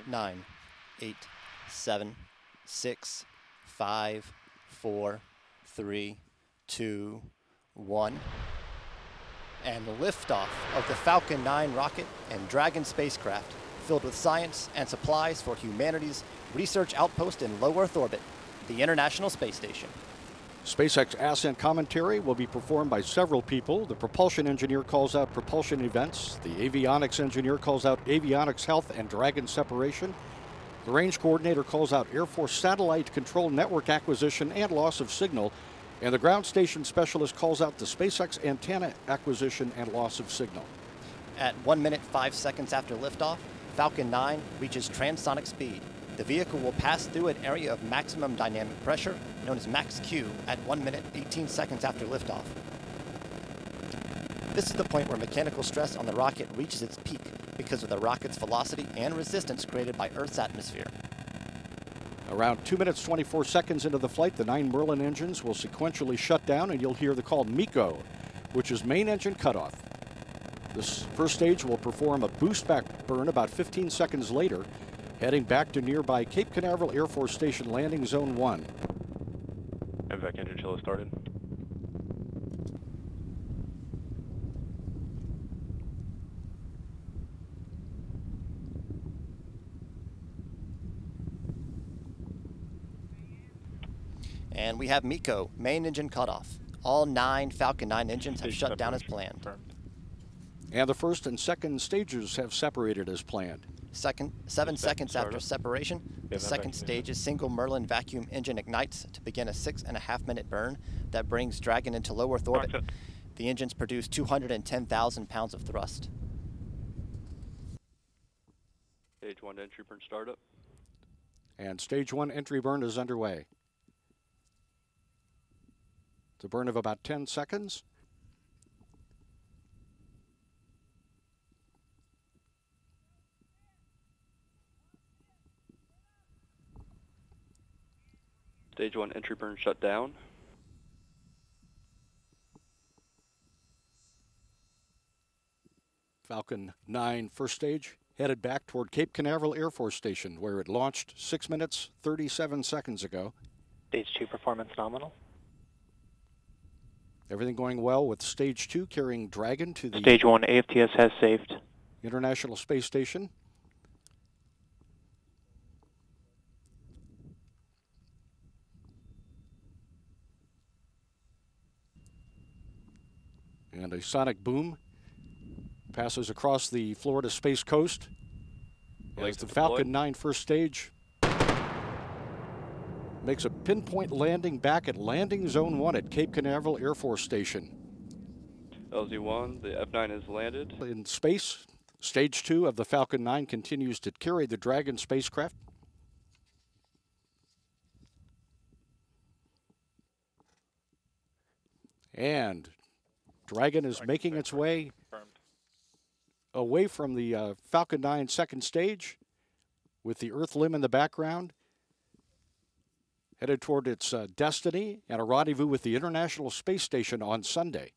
9, 8, 7, 6, 5, 4, 3, 2, 1. And liftoff of the Falcon 9 rocket and Dragon spacecraft, filled with science and supplies for humanity's research outpost in low Earth orbit, the International Space Station. SpaceX ascent commentary will be performed by several people. The propulsion engineer calls out propulsion events. The avionics engineer calls out avionics health and Dragon separation. The range coordinator calls out Air Force satellite control network acquisition and loss of signal. And the ground station specialist calls out the SpaceX antenna acquisition and loss of signal. At 1 minute 5 seconds after liftoff, Falcon 9 reaches transonic speed. The vehicle will pass through an area of maximum dynamic pressure, known as max Q, at 1 minute 18 seconds after liftoff. This is the point where mechanical stress on the rocket reaches its peak because of the rocket's velocity and resistance created by Earth's atmosphere. Around 2 minutes 24 seconds into the flight, the 9 Merlin engines will sequentially shut down, and you'll hear the call MECO, which is main engine cutoff. This first stage will perform a boost back burn about 15 seconds later, heading back to nearby Cape Canaveral Air Force Station Landing Zone 1. Evac engine chill has started. And we have MECO, main engine cutoff. All 9 Falcon 9 engines have shut down as planned. And the first and second stages have separated as planned. 7 seconds after separation, the second stage's single Merlin vacuum engine ignites to begin a 6.5 minute burn that brings Dragon into low Earth orbit. The engines produce 210,000 pounds of thrust. Stage 1 entry burn startup. And stage 1 entry burn is underway. It's a burn of about 10 seconds. Stage 1 entry burn shut down. Falcon 9 first stage headed back toward Cape Canaveral Air Force Station, where it launched 6 minutes 37 seconds ago. Stage 2 performance nominal. Everything going well with stage 2 carrying Dragon to the Stage 1 AFTS has saved. International Space Station. And a sonic boom passes across the Florida Space Coast as the Falcon 9 first stage makes a pinpoint landing back at Landing Zone 1 at Cape Canaveral Air Force Station. LZ-1, the F9 has landed. In space, stage 2 of the Falcon 9 continues to carry the Dragon spacecraft. And Dragon is making its way away from the Falcon 9 second stage with the Earth limb in the background, headed toward its destiny and a rendezvous with the International Space Station on Sunday.